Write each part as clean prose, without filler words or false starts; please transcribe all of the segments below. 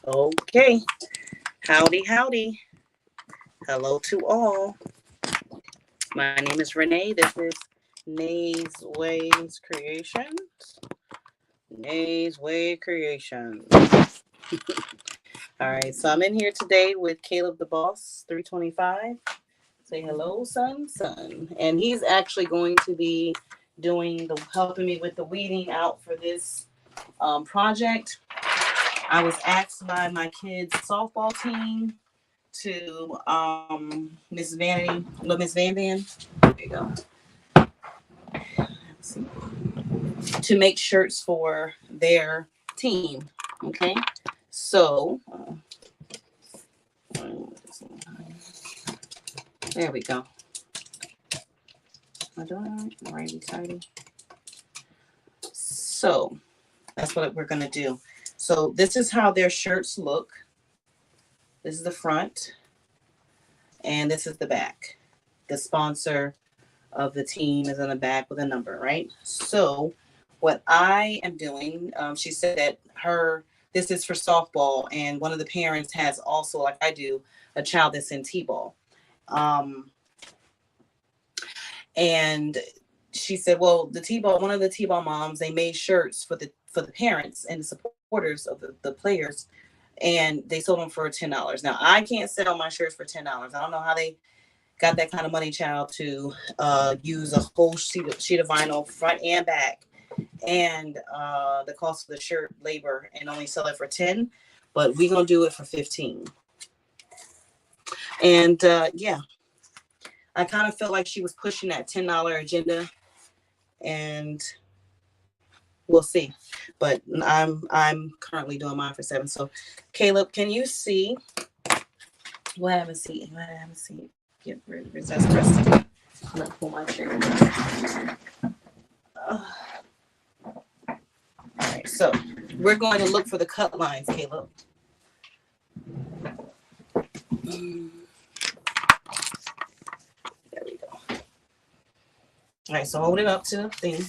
Okay. Howdy, howdy. Hello to all. My name is Renee. This is Nay's Ways Creations. Nay's Way Creations. All right. So I'm in here today with Caleb the Boss 325. Say hello, son. And he's actually going to be helping me with the weeding out for this project. I was asked by my kids' softball team to Miss Vanity, Miss Van Van. There you go. To make shirts for their team. Okay, so there we go. Am I doing it righty tighty? So that's what we're gonna do. So this is how their shirts look. This is the front, and this is the back. The sponsor of the team is on the back with a number, right? So what I am doing, she said that this is for softball, and one of the parents has also, like I do, a child that's in t-ball. And she said, well, one of the t-ball moms, they made shirts for the parents and the supporters of the players, and they sold them for $10. Now I can't sell my shirts for $10. I don't know how they got that kind of money, child, to use a whole sheet of vinyl front and back, and the cost of the shirt, labor, and only sell it for 10. But we're gonna do it for 15. And yeah, I kind of felt like she was pushing that $10 agenda, and we'll see. But I'm currently doing mine for 7. So Caleb, can you see? We'll have a seat. Get recess resting. I'm gonna pull my chair. All right, so we're going to look for the cut lines, Caleb. There we go. All right, so hold it up to the thing.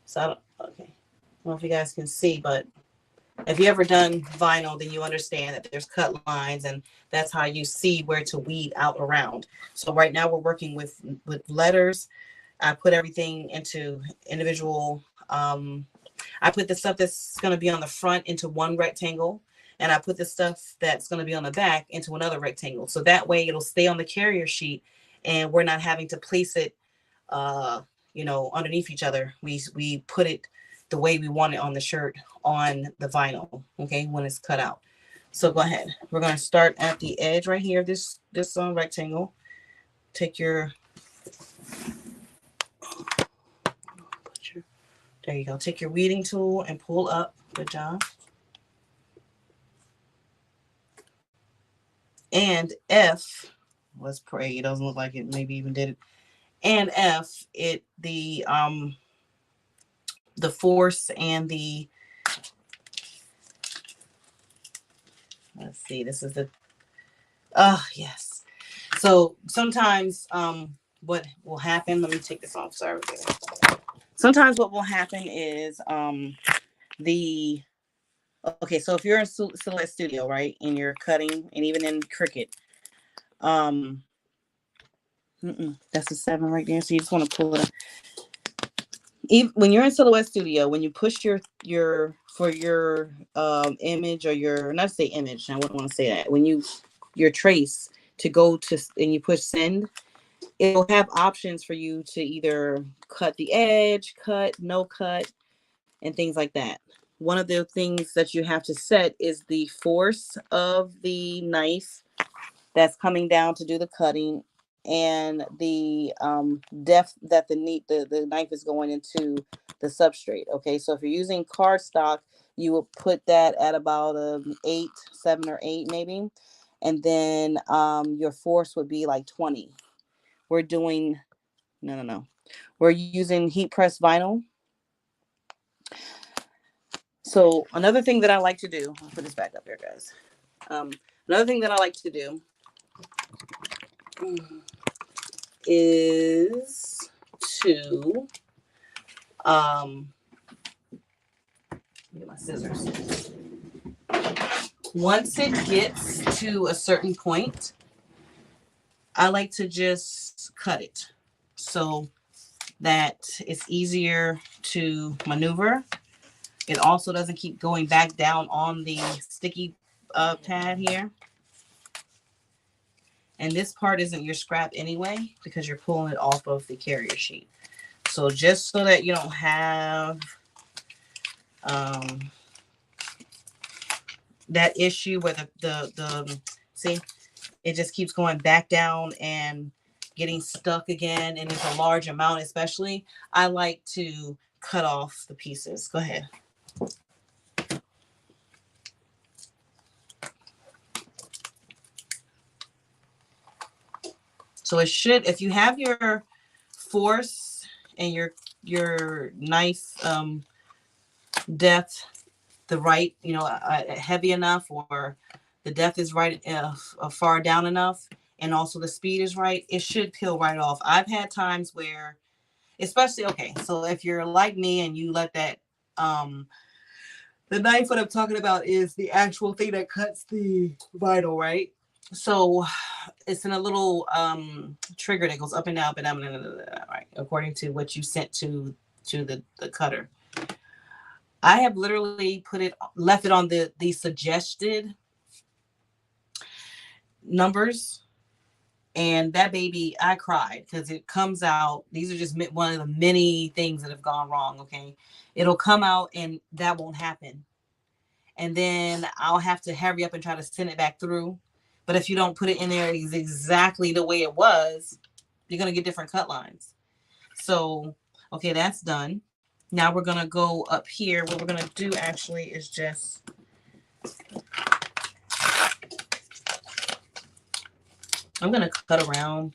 So okay, I don't know if you guys can see, but if you ever done vinyl, then you understand that there's cut lines, and that's how you see where to weed out around. So right now we're working with letters. I put everything into individual. I put the stuff that's going to be on the front into one rectangle, and I put the stuff that's going to be on the back into another rectangle. So that way it'll stay on the carrier sheet, and we're not having to place it, underneath each other. We put it the way we want it on the shirt on the vinyl, okay, when it's cut out. So go ahead. We're going to start at the edge right here, this rectangle. Take your, there you go. Take your weeding tool and pull up. Good job. And F, let's pray it doesn't look like it maybe even did it. And F, the force and the, let's see, this is the, yes. So sometimes what will happen, let me take this off, sorry. Sometimes what will happen is okay, so if you're in Silhouette Studio, right, and you're cutting, and even in Cricut, that's a 7 right there, so you just want to pull it up. Even when you're in Silhouette Studio, when you push your image, or your, not say image, I wouldn't want to say that, when your trace to go to, and you push send, it'll have options for you to either cut the edge, no cut, and things like that. One of the things that you have to set is the force of the knife that's coming down to do the cutting, and the depth that the knife is going into the substrate. Okay, so if you're using cardstock, you will put that at about 7 or 8 maybe, and then your force would be like 20. We're doing no. We're using heat press vinyl. So another thing that I like to do, I'll put this back up here, guys. Another thing that I like to do is to get my scissors. Once it gets to a certain point, I like to just cut it so that it's easier to maneuver. It also doesn't keep going back down on the sticky pad here. And this part isn't your scrap anyway because you're pulling it off of the carrier sheet. So just so that you don't have that issue where the see, it just keeps going back down and getting stuck again, and it's a large amount especially, I like to cut off the pieces. Go ahead. So it should, if you have your force and your knife depth the right, heavy enough, or the depth is right, far down enough, and also the speed is right, it should peel right off. I've had times where, especially, okay, so if you're like me and you let that, the knife, what I'm talking about is the actual thing that cuts the vinyl, right? So it's in a little trigger that goes up and down, right, according to what you sent to the cutter. I have literally left it on the suggested numbers, and that baby, I cried because it comes out. These are just one of the many things that have gone wrong. Okay, it'll come out and that won't happen, and then I'll have to hurry up and try to send it back through. But if you don't put it in there exactly the way it was, you're gonna get different cut lines. So, okay, that's done. Now we're gonna go up here. What we're gonna do actually is just I'm gonna cut around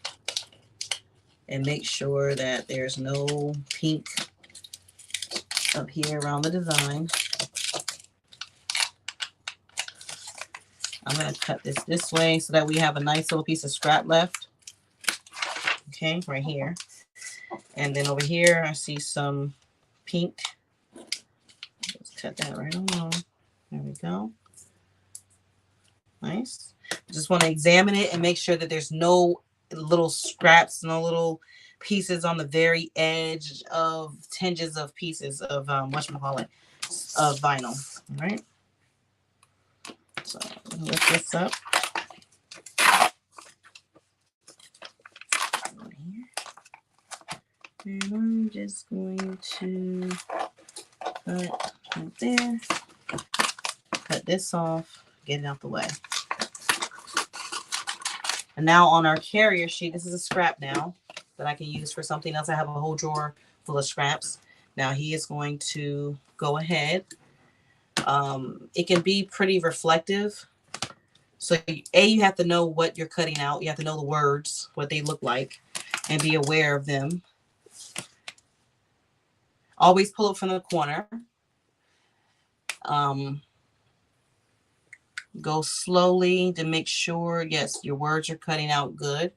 and make sure that there's no pink up here around the design. I'm gonna cut this way so that we have a nice little piece of scrap left. Okay, right here. And then over here, I see some pink. Let's cut that right along. There we go. Nice. Just want to examine it and make sure that there's no little scraps, no little pieces on the very edge of tinges of pieces of whatchamacallit, of vinyl. All right. So lift this up. And I'm just going to cut right there. Cut this off, get it out the way. And now on our carrier sheet, this is a scrap now that I can use for something else. I have a whole drawer full of scraps. Now he is going to go ahead. It can be pretty reflective. So you have to know what you're cutting out. You have to know the words, what they look like, and be aware of them. Always pull it from the corner. Go slowly to make sure, yes, your words are cutting out good.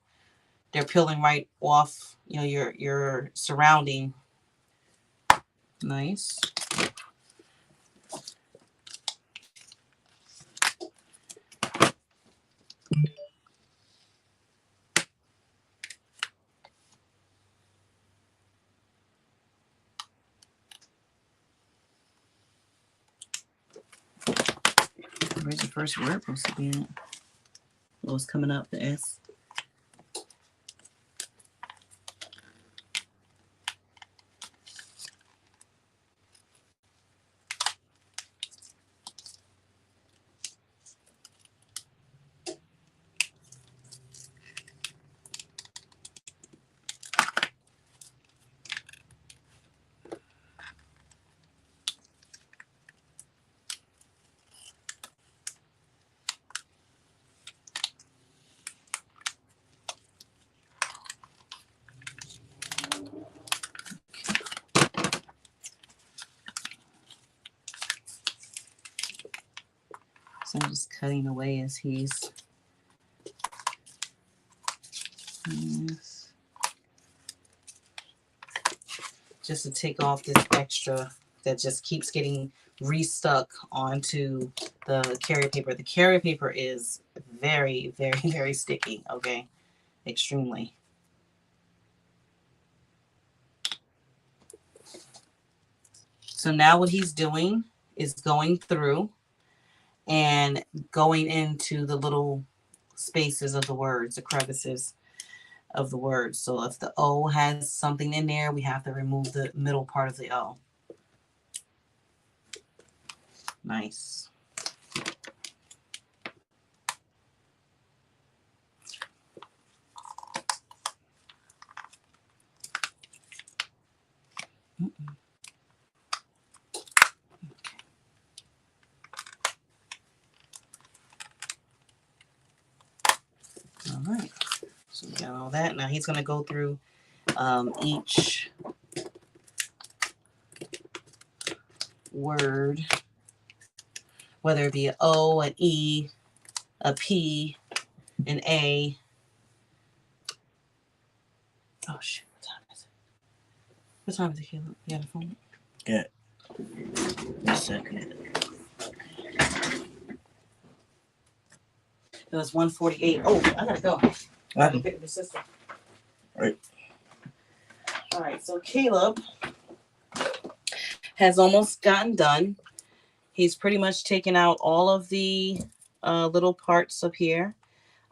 They're peeling right off, your surrounding. Nice. Where's the first word supposed to be in? Oh, it's coming up, the S. So I'm just cutting away as he's just to take off this extra that just keeps getting restuck onto the carrier paper. The carrier paper is very, very, very sticky, okay? Extremely. So now what he's doing is going through and going into the little spaces of the words, the crevices of the words. So if the O has something in there, we have to remove the middle part of the O. Nice. All right. So we got all that. Now he's going to go through each word, whether it be an O, an E, a P, an A. Oh, shit. What time is it? What time is it, Caleb? You got a phone? Yeah. A second. It was 1:48. Oh, I gotta go. I gotta pick up the sister. Right. All right, so Caleb has almost gotten done. He's pretty much taken out all of the little parts up here.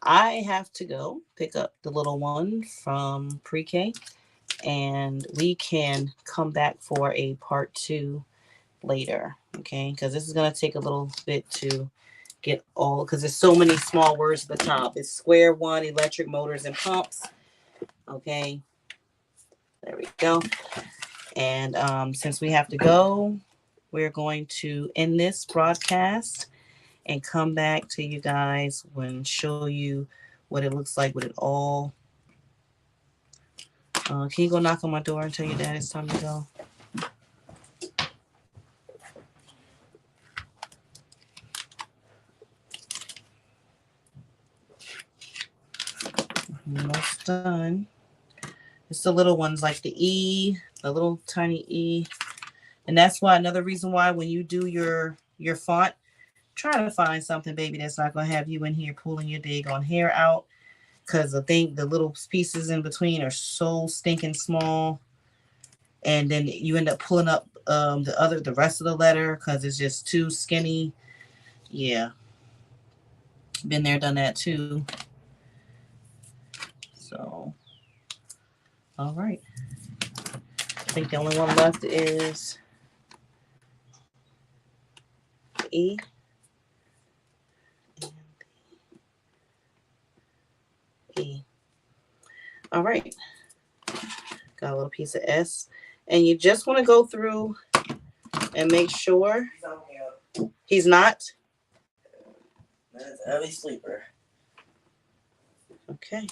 I have to go pick up the little one from pre-K, and we can come back for a part 2 later, okay? Because this is going to take a little bit to get all, because there's so many small words at the top. It's square one, electric motors and pumps, okay? There we go. And since we have to go, we're going to end this broadcast and come back to you guys and show you what it looks like with it all. Can you go knock on my door and tell your dad it's time to go? Almost done. It's the little ones like the E, the little tiny E. And that's why another reason why when you do your font, try to find something, baby, that's not going to have you in here pulling your daggone hair out. Because the little pieces in between are so stinking small. And then you end up pulling up the rest of the letter because it's just too skinny. Yeah. Been there, done that too. So, all right. I think the only one left is E. E. All right. Got a little piece of S. And you just want to go through and make sure he's not. That's an early sleeper. Okay.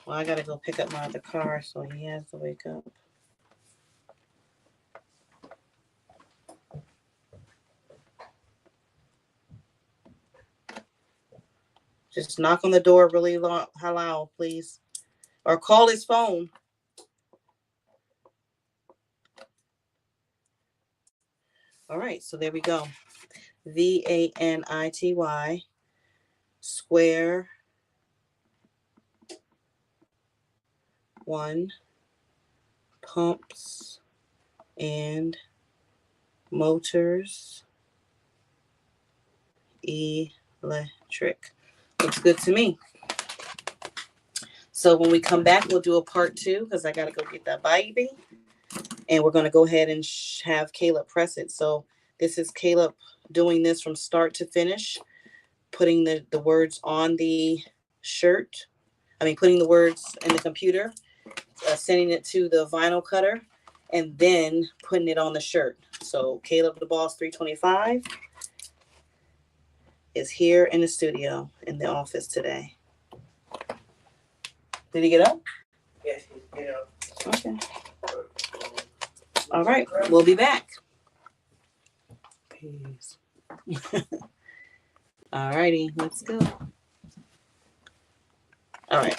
Well, I got to go pick up my other car, so he has to wake up. Just knock on the door really loud, please. Or call his phone. All right, so there we go. VANITY square 1 pumps and motors electric. Looks good to me. So when we come back, we'll do a part 2 because I got to go get that baby. And we're going to go ahead and have Caleb press it. So this is Caleb doing this from start to finish, putting the words on the shirt. Putting the words in the computer, sending it to the vinyl cutter, and then putting it on the shirt. So Caleb the Boss 325 is here in the studio, in the office today. Did he get up? Yes, he get up. Okay. All right, we'll be back. Peace. All righty, let's go. All right.